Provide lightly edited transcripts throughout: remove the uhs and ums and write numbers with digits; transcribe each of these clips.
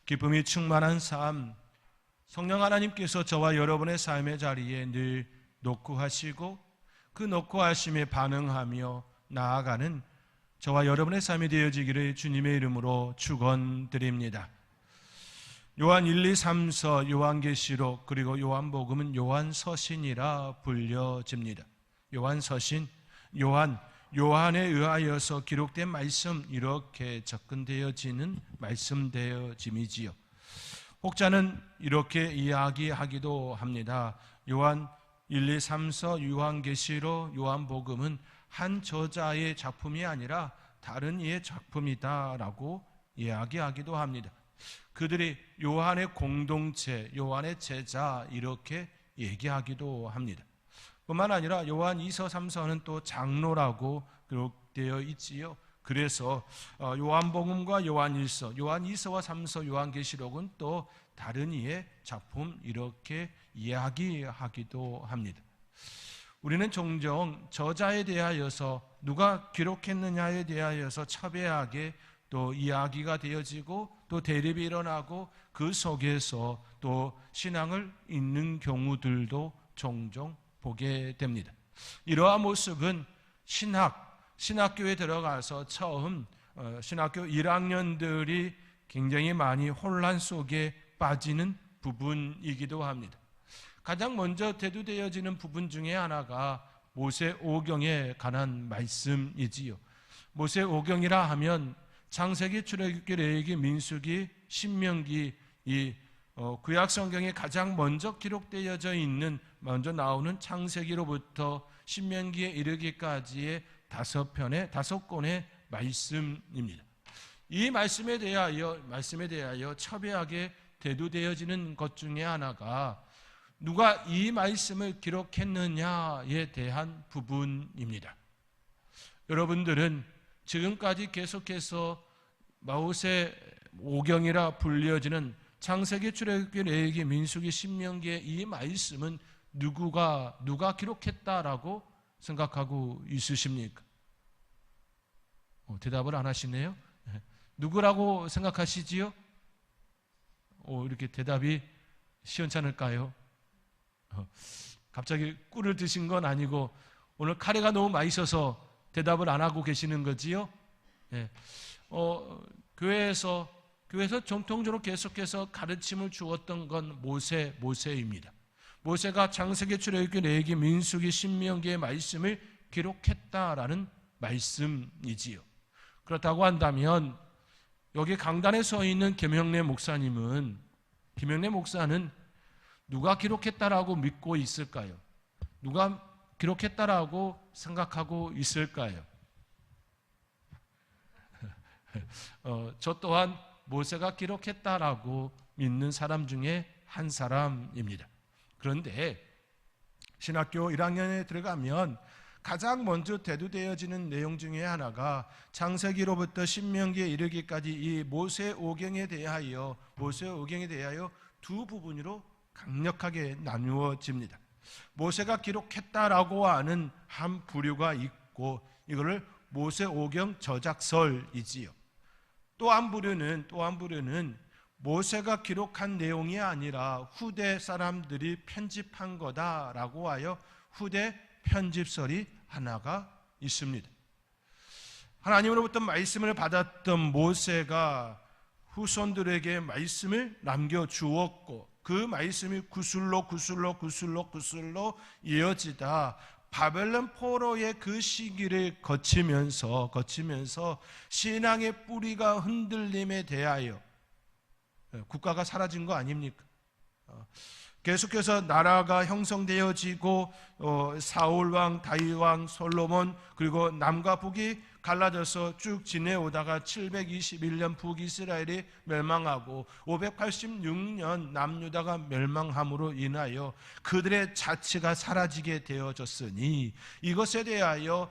기쁨이 충만한 삶, 성령 하나님께서 저와 여러분의 삶의 자리에 늘 녹구하시고 그 녹구하심에 반응하며 나아가는 저와 여러분의 삶이 되어지기를 주님의 이름으로 축원드립니다. 요한 1, 2, 3서, 요한계시록, 그리고 요한복음은 요한서신이라 불려집니다. 요한서신, 요한에 의하여서 기록된 말씀, 이렇게 접근되어지는 말씀되어짐이지요. 혹자는 이렇게 이야기하기도 합니다. 요한 1, 2, 3서, 요한계시록, 요한복음은 한 저자의 작품이 아니라 다른 이의 작품이다라고 이야기하기도 합니다. 그들이 요한의 공동체, 요한의 제자 이렇게 얘기하기도 합니다. 뿐만 아니라 요한 2서, 3서는 또 장로라고 기록되어 있지요. 그래서 요한복음과 요한 1서, 요한 2서와 3서, 요한계시록은 또 다른 이의 작품 이렇게 이야기하기도 합니다. 우리는 종종 저자에 대하여서 누가 기록했느냐에 대하여서 첨예하게 또 이야기가 되어지고 또 대립이 일어나고 그 속에서 또 신앙을 잃는 경우들도 종종 보게 됩니다. 이러한 모습은 신학교에 들어가서 처음 신학교 1학년들이 굉장히 많이 혼란 속에 빠지는 부분이기도 합니다. 가장 먼저 대두되어지는 부분 중에 하나가 모세오경에 관한 말씀이지요. 모세오경이라 하면 창세기, 출애굽기, 레위기, 민수기, 신명기, 이 구약성경에 가장 먼저 기록되어져 있는, 먼저 나오는 창세기로부터 신명기에 이르기까지의 5권의 말씀입니다. 이 말씀에 대하여 첨예하게 대두되어지는 것 중에 하나가 누가 이 말씀을 기록했느냐에 대한 부분입니다. 여러분들은 지금까지 계속해서 모세오경이라 불려지는 창세기, 출애굽기, 레위기, 민수기, 신명기의 이 말씀은 누가 기록했다라고 생각하고 있으십니까? 대답을 안 하시네요. 누구라고 생각하시지요? 이렇게 대답이 시원찮을까요? 갑자기 꿀을 드신 건 아니고 오늘 카레가 너무 맛있어서 대답을 안 하고 계시는 거지요? 네. 교회에서 전통적으로 계속해서 가르침을 주었던 건 모세입니다. 모세가 창세기, 출애굽기, 레위기, 민수기, 신명기의 말씀을 기록했다라는 말씀이지요. 그렇다고 한다면 여기 강단에 서 있는 김영래 목사는 누가 기록했다라고 믿고 있을까요? 누가 기록했다라고 생각하고 있을까요? 저 또한 모세가 기록했다라고 믿는 사람 중에 한 사람입니다. 그런데 신학교 1학년에 들어가면 가장 먼저 대두되어지는 내용 중에 하나가 창세기로부터 신명기에 이르기까지 이 모세오경에 대하여 두 부분으로 강력하게 나누어집니다. 모세가 기록했다라고 하는 한 부류가 있고 이거를 모세오경 저작설이지요. 또 한 부류는 모세가 기록한 내용이 아니라 후대 사람들이 편집한 거다라고 하여 후대 편집설이 하나가 있습니다. 하나님으로부터 말씀을 받았던 모세가 후손들에게 말씀을 남겨주었고 그 말씀이 구슬로 이어지다 바벨론 포로의 그 시기를 거치면서 신앙의 뿌리가 흔들림에 대하여 국가가 사라진 거 아닙니까? 계속해서 나라가 형성되어지고 사울왕, 다윗왕, 솔로몬 그리고 남과 북이 갈라져서 쭉 지내오다가 721년 북이스라엘이 멸망하고 586년 남유다가 멸망함으로 인하여 그들의 자치가 사라지게 되어졌으니 이것에 대하여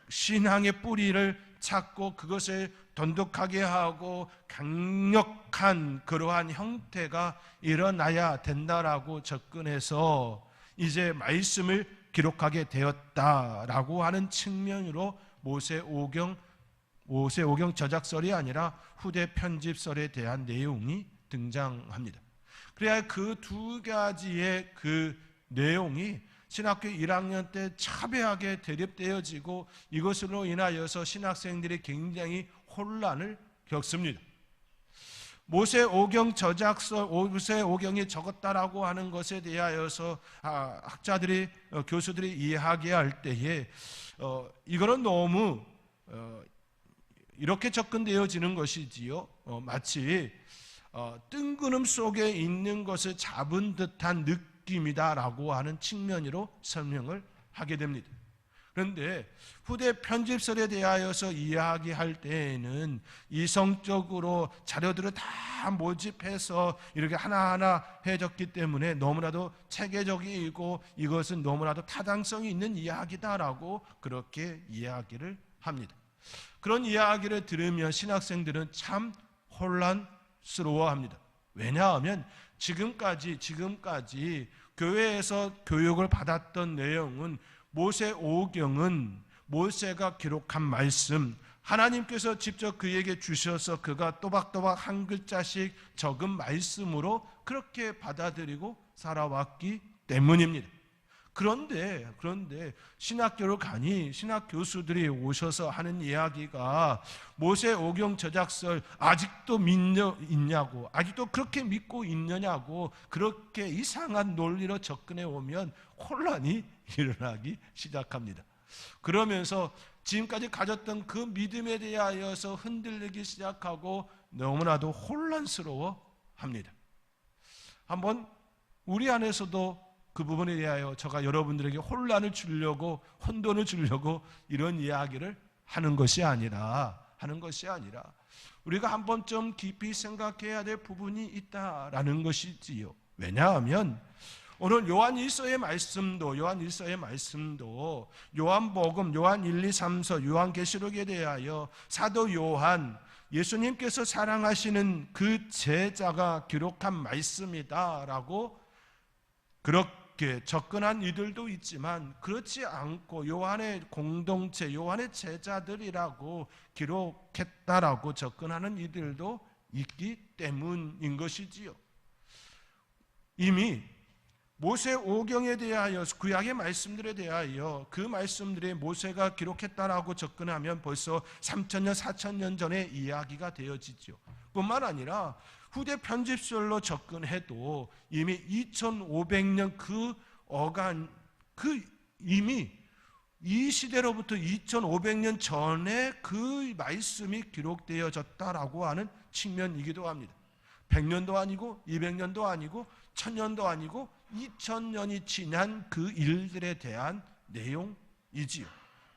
신앙의 뿌리를 찾고 그것을 돈독하게 하고 강력한 그러한 형태가 일어나야 된다라고 접근해서 이제 말씀을 기록하게 되었다라고 하는 측면으로 모세오경 저작설이 아니라 후대 편집설에 대한 내용이 등장합니다. 그래야 그 두 가지의 그 내용이 신학교 1학년 때 차별하게 대립되어지고 이것으로 인하여서 신학생들이 굉장히 혼란을 겪습니다. 모세오경 저작서, 모세오경이 적었다라고 하는 것에 대하여서 학자들이, 교수들이 이야기할 때에 이거는 너무 이렇게 접근되어지는 것이지요. 마치 뜬구름 속에 있는 것을 잡은 듯한 느낌이다라고 하는 측면으로 설명을 하게 됩니다. 그런데 후대 편집설에 대하여서 이야기할 때에는 이성적으로 자료들을 다 모집해서 이렇게 하나하나 해줬기 때문에 너무나도 체계적이고 이것은 너무나도 타당성이 있는 이야기다라고 그렇게 이야기를 합니다. 그런 이야기를 들으면 신학생들은 참 혼란스러워합니다. 왜냐하면 지금까지 교회에서 교육을 받았던 내용은 모세오경은 모세가 기록한 말씀, 하나님께서 직접 그에게 주셔서 그가 또박또박 한 글자씩 적은 말씀으로 그렇게 받아들이고 살아왔기 때문입니다. 그런데 신학교를 가니 신학 교수들이 오셔서 하는 이야기가 모세오경 저작설 아직도 있냐고, 아직도 그렇게 믿고 있느냐고, 그렇게 이상한 논리로 접근해 오면 혼란이 일어나기 시작합니다. 그러면서 지금까지 가졌던 그 믿음에 대하여서 흔들리기 시작하고 너무나도 혼란스러워합니다. 한번 우리 안에서도 그 부분에 대하여 제가 여러분들에게 혼란을 주려고, 혼돈을 주려고 이런 이야기를 하는 것이 아니라 우리가 한번 좀 깊이 생각해야 될 부분이 있다라는 것이지요. 왜냐하면 오늘 요한 1서의 말씀도 요한복음, 요한 1, 2, 3서, 요한계시록에 대하여 사도 요한, 예수님께서 사랑하시는 그 제자가 기록한 말씀이다라고 그렇게 접근한 이들도 있지만, 그렇지 않고 요한의 공동체, 요한의 제자들이라고 기록했다라고 접근하는 이들도 있기 때문인 것이지요. 이미 모세오경에 대하여, 구약의 말씀들에 대하여 그 말씀들이 모세가 기록했다라고 접근하면 벌써 3,000년, 4,000년 전의 이야기가 되어지죠. 뿐만 아니라 후대 편집설로 접근해도 이미 2,500년 이미 이 시대로부터 2,500년 전에 그 말씀이 기록되어졌다라고 하는 측면이기도 합니다. 100년도 아니고 200년도 아니고 1000년도 아니고 2000년이 지난 그 일들에 대한 내용이지요.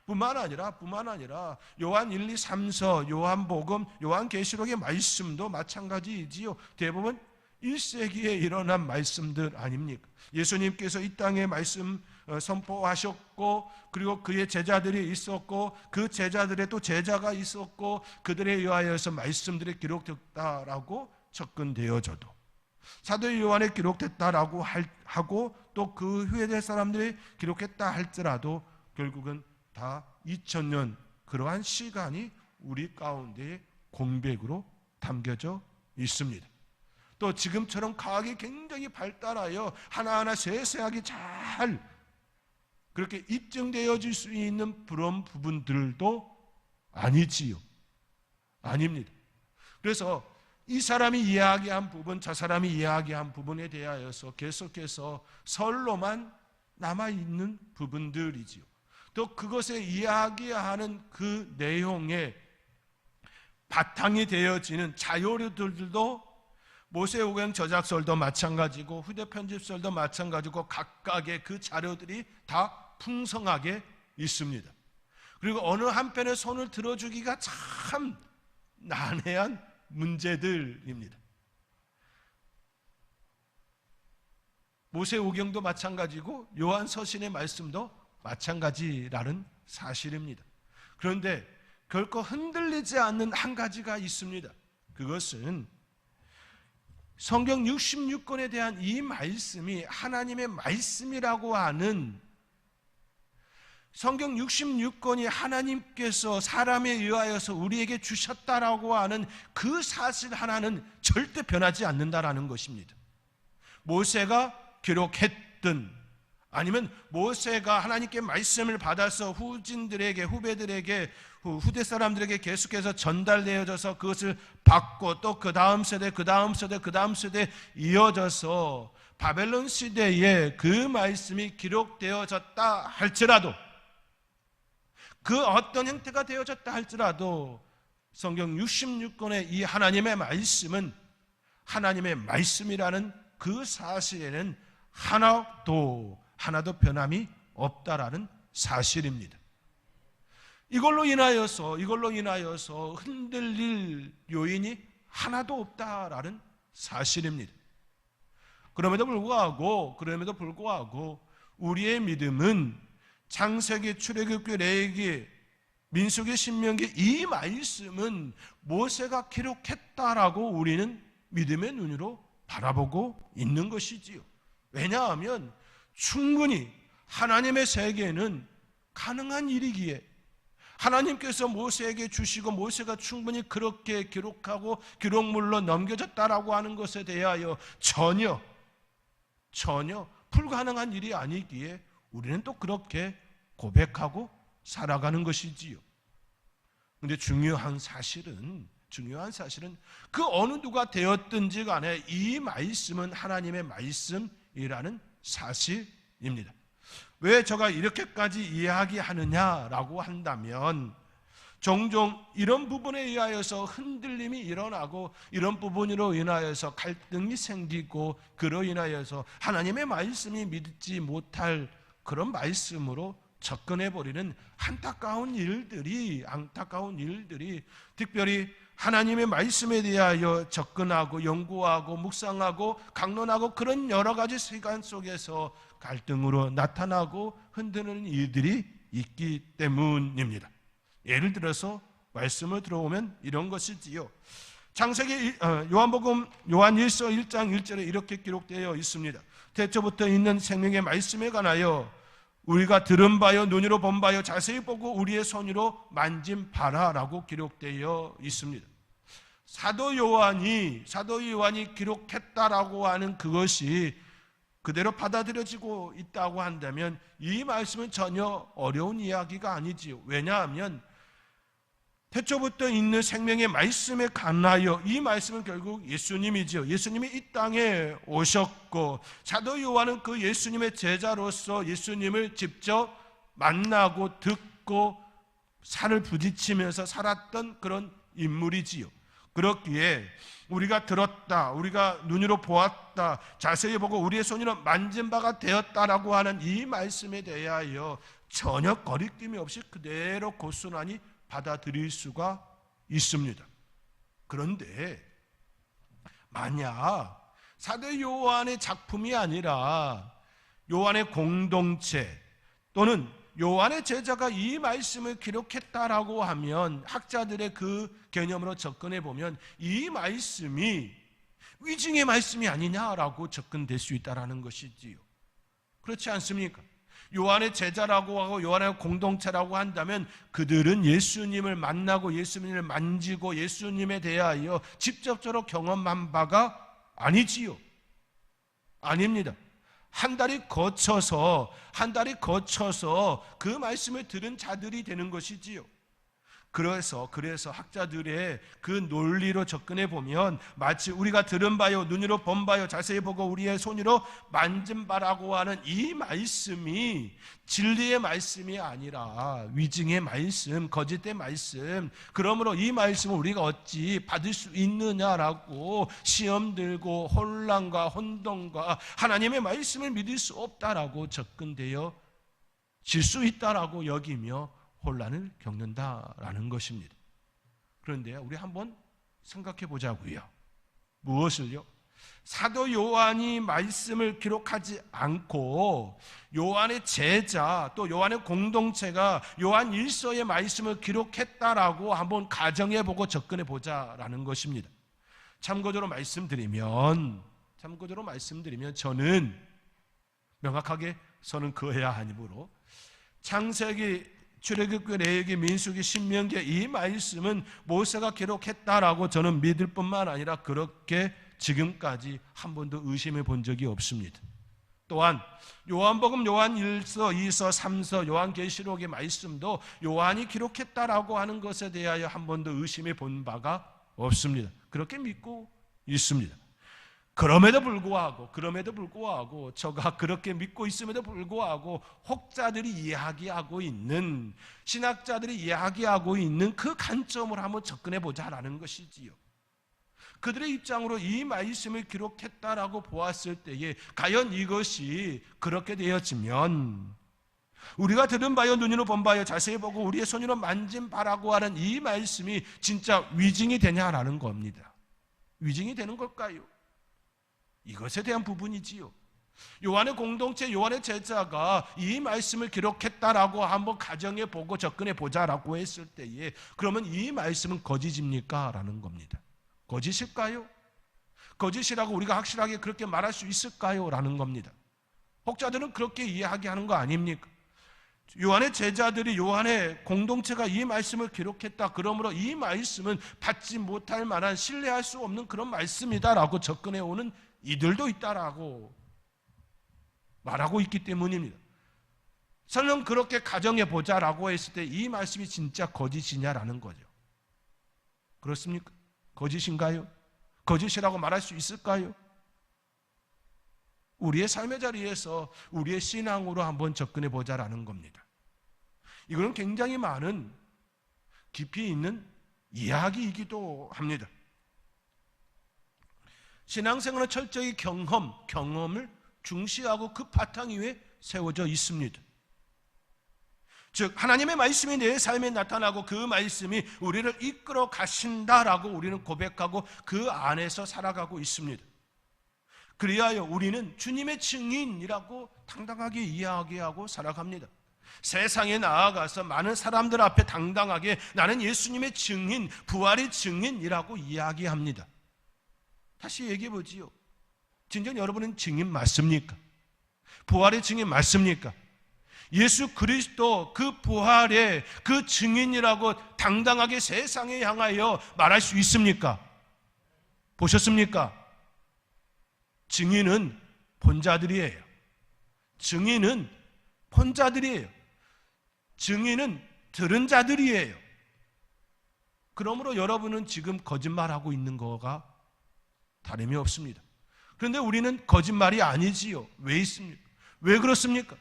뿐만 아니라 요한 1, 2, 3서, 요한복음, 요한계시록의 말씀도 마찬가지이지요. 대부분 1세기에 일어난 말씀들 아닙니까? 예수님께서 이 땅에 말씀 선포하셨고, 그리고 그의 제자들이 있었고, 그 제자들의 또 제자가 있었고, 그들에 의하여서 말씀들이 기록됐다라고 접근되어져도, 사도 요한에 기록됐다라고 하고 또 그 후에 될 사람들이 기록했다 할지라도 결국은 다 2000년 그러한 시간이 우리 가운데 공백으로 담겨져 있습니다. 또 지금처럼 과학이 굉장히 발달하여 하나하나 세세하게 잘 그렇게 입증되어질 수 있는 그런 부분들도 아니지요. 아닙니다. 그래서 이 사람이 이야기한 부분, 저 사람이 이야기한 부분에 대하여서 계속해서 설로만 남아있는 부분들이지요. 또 그것에 이야기하는 그 내용의 바탕이 되어지는 자료들도 모세오경 저작설도 마찬가지고 후대편집설도 마찬가지고 각각의 그 자료들이 다 풍성하게 있습니다. 그리고 어느 한편에 손을 들어주기가 참 난해한 문제들입니다. 모세오경도 마찬가지고 요한서신의 말씀도 마찬가지라는 사실입니다. 그런데 결코 흔들리지 않는 한 가지가 있습니다. 그것은 성경 66권에 대한 이 말씀이 하나님의 말씀이라고 하는 성경 66권이 하나님께서 사람에 의하여서 우리에게 주셨다라고 하는 그 사실 하나는 절대 변하지 않는다라는 것입니다. 모세가 기록했든 아니면 모세가 하나님께 말씀을 받아서 후진들에게, 후배들에게, 후대 사람들에게 계속해서 전달되어져서 그것을 받고 또 그 다음 세대, 그 다음 세대, 그 다음 세대 이어져서 바벨론 시대에 그 말씀이 기록되어졌다 할지라도, 그 어떤 형태가 되어졌다 할지라도 성경 66권의 이 하나님의 말씀은 하나님의 말씀이라는 그 사실에는 하나도 변함이 없다라는 사실입니다. 이걸로 인하여서 흔들릴 요인이 하나도 없다라는 사실입니다. 그럼에도 불구하고 우리의 믿음은 창세기, 출애굽기, 레위기, 민수기, 신명기 이 말씀은 모세가 기록했다라고 우리는 믿음의 눈으로 바라보고 있는 것이지요. 왜냐하면 충분히 하나님의 세계는 가능한 일이기에 하나님께서 모세에게 주시고 모세가 충분히 그렇게 기록하고 기록물로 넘겨졌다라고 하는 것에 대하여 전혀 불가능한 일이 아니기에 우리는 또 그렇게 고백하고 살아가는 것이지요. 그런데 중요한 사실은 그 어느 누가 되었든지 간에 이 말씀은 하나님의 말씀이라는 사실입니다. 왜 제가 이렇게까지 이야기하느냐라고 한다면 종종 이런 부분에 의하여서 흔들림이 일어나고 이런 부분으로 인하여서 갈등이 생기고 그로 인하여서 하나님의 말씀이 믿지 못할 그런 말씀으로 접근해버리는 안타까운 일들이 특별히 하나님의 말씀에 대하여 접근하고 연구하고 묵상하고 강론하고 그런 여러 가지 시간 속에서 갈등으로 나타나고 흔드는 일들이 있기 때문입니다. 예를 들어서 말씀을 들어보면 이런 것이지요. 창세기 요한복음 요한 1서 1장 1절에 이렇게 기록되어 있습니다. 태초부터 있는 생명의 말씀에 관하여 우리가 들은 바요 눈으로 본 바요 자세히 보고 우리의 손으로 만진 바라라고 기록되어 있습니다. 사도 요한이 기록했다라고 하는 그것이 그대로 받아들여지고 있다고 한다면 이 말씀은 전혀 어려운 이야기가 아니지요. 왜냐하면 태초부터 있는 생명의 말씀에 관하여 이 말씀은 결국 예수님이지요. 예수님이 이 땅에 오셨고 사도 요한은 그 예수님의 제자로서 예수님을 직접 만나고 듣고 살을 부딪히면서 살았던 그런 인물이지요. 그렇기에 우리가 들었다, 우리가 눈으로 보았다, 자세히 보고 우리의 손으로 만진 바가 되었다라고 하는 이 말씀에 대하여 전혀 거리낌이 없이 그대로 고스란히 받아들일 수가 있습니다. 그런데 만약 사도 요한의 작품이 아니라 요한의 공동체 또는 요한의 제자가 이 말씀을 기록했다라고 하면 학자들의 그 개념으로 접근해 보면 이 말씀이 위증의 말씀이 아니냐라고 접근될 수 있다라는 것이지요. 그렇지 않습니까? 요한의 제자라고 하고 요한의 공동체라고 한다면 그들은 예수님을 만나고 예수님을 만지고 예수님에 대하여 직접적으로 경험한 바가 아니지요. 아닙니다. 한 달이 거쳐서 그 말씀을 들은 자들이 되는 것이지요. 그래서 학자들의 그 논리로 접근해 보면 마치 우리가 들은 바요 눈으로 본 바요 자세히 보고 우리의 손으로 만진 바라고 하는 이 말씀이 진리의 말씀이 아니라 위증의 말씀, 거짓된 말씀, 그러므로 이 말씀을 우리가 어찌 받을 수 있느냐라고 시험 들고 혼란과 혼동과 하나님의 말씀을 믿을 수 없다라고 접근되어 질 수 있다라고 여기며 혼란을 겪는다라는 것입니다. 그런데 우리 한번 생각해 보자고요. 무엇을요? 사도 요한이 말씀을 기록하지 않고 요한의 제자 또 요한의 공동체가 요한 1서의 말씀을 기록했다라고 한번 가정해 보고 접근해 보자라는 것입니다. 참고적으로 말씀드리면 저는 명확하게 선은 그어야 하므로 창세기, 출애굽기, 레위기, 민수기, 신명기 이 말씀은 모세가 기록했다라고 저는 믿을 뿐만 아니라 그렇게 지금까지 한 번도 의심해 본 적이 없습니다. 또한 요한복음, 요한 1서, 2서, 3서, 요한계시록의 말씀도 요한이 기록했다라고 하는 것에 대하여 한 번도 의심해 본 바가 없습니다. 그렇게 믿고 있습니다. 그럼에도 불구하고 저가 그렇게 믿고 있음에도 불구하고 혹자들이 이야기하고 있는, 신학자들이 이야기하고 있는 그 관점으로 한번 접근해 보자라는 것이지요. 그들의 입장으로 이 말씀을 기록했다라고 보았을 때에 과연 이것이 그렇게 되어지면 우리가 들은 바요 눈으로 본 바요 자세히 보고 우리의 손으로 만진 바라고 하는 이 말씀이 진짜 위증이 되냐라는 겁니다. 위증이 되는 걸까요? 이것에 대한 부분이지요. 요한의 공동체, 요한의 제자가 이 말씀을 기록했다라고 한번 가정해 보고 접근해 보자라고 했을 때에 그러면 이 말씀은 거짓입니까? 라는 겁니다. 거짓일까요? 거짓이라고 우리가 확실하게 그렇게 말할 수 있을까요? 라는 겁니다. 혹자들은 그렇게 이해하게 거 아닙니까? 요한의 제자들이, 요한의 공동체가 이 말씀을 기록했다, 그러므로 이 말씀은 받지 못할 만한, 신뢰할 수 없는 그런 말씀이다라고 접근해 오는 이들도 있다라고 말하고 있기 때문입니다. 설령 그렇게 가정해 보자라고 했을 때 이 말씀이 진짜 거짓이냐라는 거죠. 그렇습니까? 거짓인가요? 거짓이라고 말할 수 있을까요? 우리의 삶의 자리에서 우리의 신앙으로 한번 접근해 보자라는 겁니다. 이거는 굉장히 많은 깊이 있는 이야기이기도 합니다. 신앙생활은 철저히 경험을 중시하고 그 바탕 위에 세워져 있습니다. 즉 하나님의 말씀이 내 삶에 나타나고 그 말씀이 우리를 이끌어 가신다라고 우리는 고백하고 그 안에서 살아가고 있습니다. 그리하여 우리는 주님의 증인이라고 당당하게 이야기하고 살아갑니다. 세상에 나아가서 많은 사람들 앞에 당당하게 나는 예수님의 증인, 부활의 증인이라고 이야기합니다. 다시 얘기해 보지요. 진정 여러분은 증인 맞습니까? 부활의 증인 맞습니까? 예수 그리스도 그 부활의 그 증인이라고 당당하게 세상에 향하여 말할 수 있습니까? 보셨습니까? 증인은 본자들이에요. 증인은 본자들이에요. 증인은 들은 자들이에요. 그러므로 여러분은 지금 거짓말하고 있는 거가 다름이 없습니다. 그런데 우리는 거짓말이 아니지요. 왜 있습니까? 왜 그렇습니까?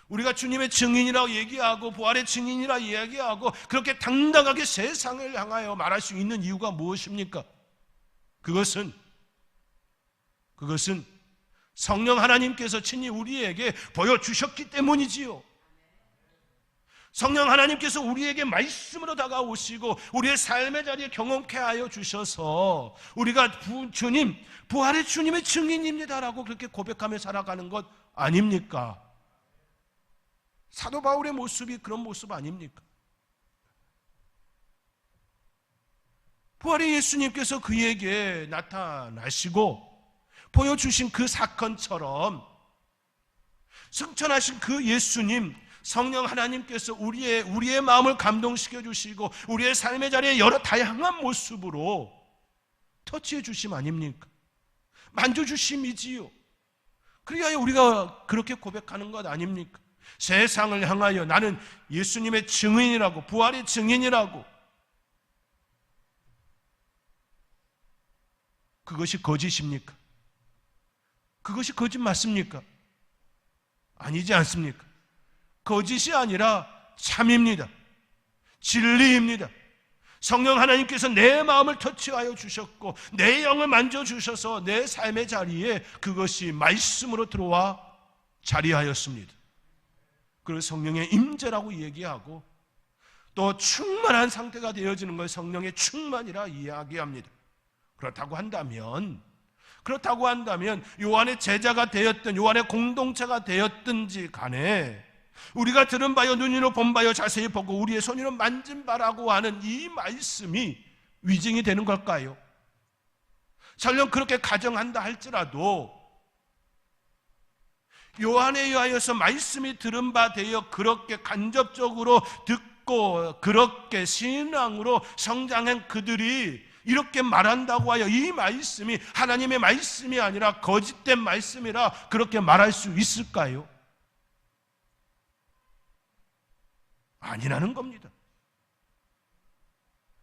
우리가 주님의 증인이라고 얘기하고 부활의 증인이라고 이야기하고 그렇게 당당하게 세상을 향하여 말할 수 있는 이유가 무엇입니까? 그것은 성령 하나님께서 친히 우리에게 보여주셨기 때문이지요. 성령 하나님께서 우리에게 말씀으로 다가오시고 우리의 삶의 자리에 경험케 하여 주셔서 우리가 주님, 부활의 주님의 증인입니다라고 그렇게 고백하며 살아가는 것 아닙니까? 사도 바울의 모습이 그런 모습 아닙니까? 부활의 예수님께서 그에게 나타나시고 보여주신 그 사건처럼 승천하신 그 예수님, 성령 하나님께서 우리의 마음을 감동시켜 주시고 우리의 삶의 자리에 여러 다양한 모습으로 터치해 주심 아닙니까? 만져주심이지요. 그래야 우리가 그렇게 고백하는 것 아닙니까? 세상을 향하여 나는 예수님의 증인이라고, 부활의 증인이라고. 그것이 거짓입니까? 그것이 거짓 맞습니까? 아니지 않습니까? 거짓이 아니라 참입니다. 진리입니다. 성령 하나님께서 내 마음을 터치하여 주셨고 내 영을 만져주셔서 내 삶의 자리에 그것이 말씀으로 들어와 자리하였습니다. 그래서 성령의 임재라고 얘기하고 또 충만한 상태가 되어지는 걸 성령의 충만이라 이야기합니다. 그렇다고 한다면 요한의 제자가 되었든 요한의 공동체가 되었든지 간에 우리가 들은 바요 눈으로 본 바요 자세히 보고 우리의 손으로 만진 바라고 하는 이 말씀이 위증이 되는 걸까요? 설령 그렇게 가정한다 할지라도 요한에 의하여서 말씀이 들은 바 되어 그렇게 간접적으로 듣고 그렇게 신앙으로 성장한 그들이 이렇게 말한다고 하여 이 말씀이 하나님의 말씀이 아니라 거짓된 말씀이라 그렇게 말할 수 있을까요? 아니라는 겁니다.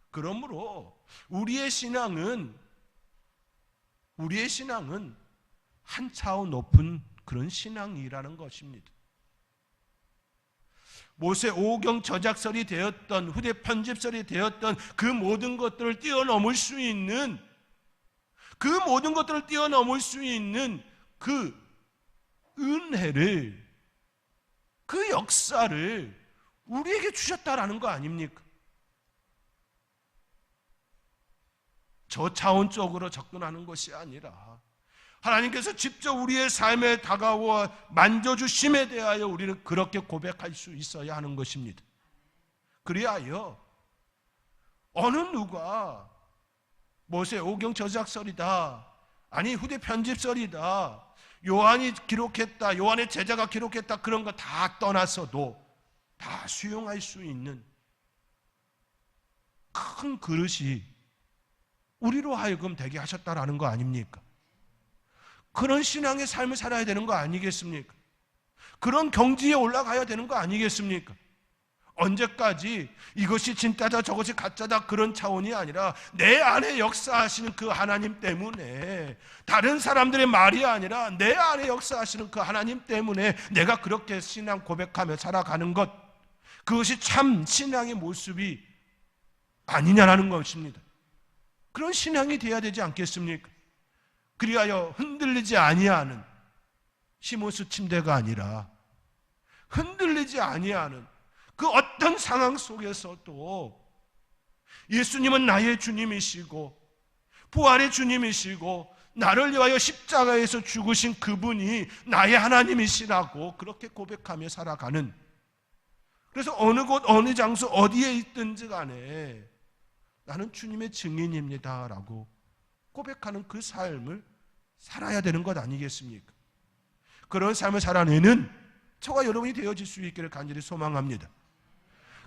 그러므로 우리의 신앙은 한 차원 높은 그런 신앙이라는 것입니다. 모세 오경 저작설이 되었던 후대 편집설이 되었던 그 모든 것들을 뛰어넘을 수 있는 그 은혜를, 그 역사를 우리에게 주셨다라는 거 아닙니까? 저차원적으로 접근하는 것이 아니라 하나님께서 직접 우리의 삶에 다가와 만져주심에 대하여 우리는 그렇게 고백할 수 있어야 하는 것입니다. 그리하여 어느 누가 모세 오경 저작설이다, 아니 후대 편집설이다, 요한이 기록했다, 요한의 제자가 기록했다, 그런 거 다 떠나서도 다 수용할 수 있는 큰 그릇이 우리로 하여금 되게 하셨다라는 거 아닙니까? 그런 신앙의 삶을 살아야 되는 거 아니겠습니까? 그런 경지에 올라가야 되는 거 아니겠습니까? 언제까지 이것이 진짜다 저것이 가짜다 그런 차원이 아니라 내 안에 역사하시는 그 하나님 때문에, 다른 사람들의 말이 아니라 내 안에 역사하시는 그 하나님 때문에 내가 그렇게 신앙 고백하며 살아가는 것, 그것이 참 신앙의 모습이 아니냐라는 것입니다. 그런 신앙이 되어야 되지 않겠습니까? 그리하여 흔들리지 아니하는 시몬스 침대가 아니라 흔들리지 아니하는 그 어떤 상황 속에서도 예수님은 나의 주님이시고 부활의 주님이시고 나를 위하여 십자가에서 죽으신 그분이 나의 하나님이시라고 그렇게 고백하며 살아가는, 그래서 어느 곳 어느 장소 어디에 있든지 간에 나는 주님의 증인입니다 라고 고백하는 그 삶을 살아야 되는 것 아니겠습니까? 그런 삶을 살아내는 저와 여러분이 되어질 수 있기를 간절히 소망합니다.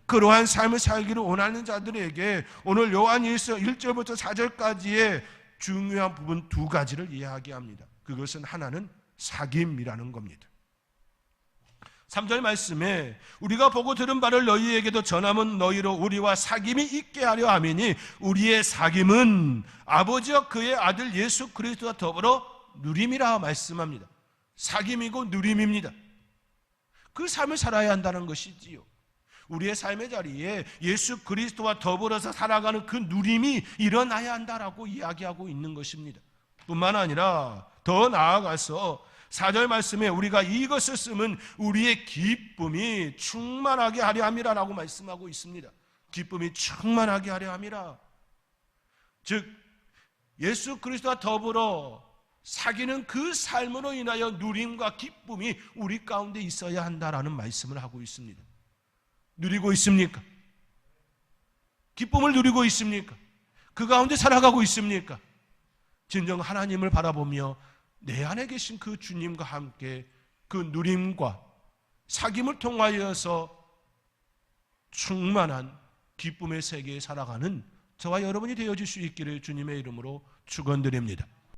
그러한 삶을 살기를 원하는 자들에게 오늘 요한일서 1절부터 4절까지의 중요한 부분 두 가지를 이야기합니다. 그것은 하나는 사귐이라는 겁니다. 3절 말씀에 우리가 보고 들은 바를 너희에게도 전함은 너희로 우리와 사귐이 있게 하려 함이니 우리의 사귐은 아버지와 그의 아들 예수 그리스도와 더불어 누림이라 말씀합니다. 사귐이고 누림입니다. 그 삶을 살아야 한다는 것이지요. 우리의 삶의 자리에 예수 그리스도와 더불어서 살아가는 그 누림이 일어나야 한다라고 이야기하고 있는 것입니다. 뿐만 아니라 더 나아가서 4절 말씀에 우리가 이것을 쓰면 우리의 기쁨이 충만하게 하려 함이라라고 말씀하고 있습니다. 기쁨이 충만하게 하려 함이라. 즉 예수 그리스도와 더불어 사귀는 그 삶으로 인하여 누림과 기쁨이 우리 가운데 있어야 한다라는 말씀을 하고 있습니다. 누리고 있습니까? 기쁨을 누리고 있습니까? 그 가운데 살아가고 있습니까? 진정 하나님을 바라보며 내 안에 계신 그 주님과 함께 그 누림과 사귐을 통하여서 충만한 기쁨의 세계에 살아가는 저와 여러분이 되어질 수 있기를 주님의 이름으로 축원드립니다.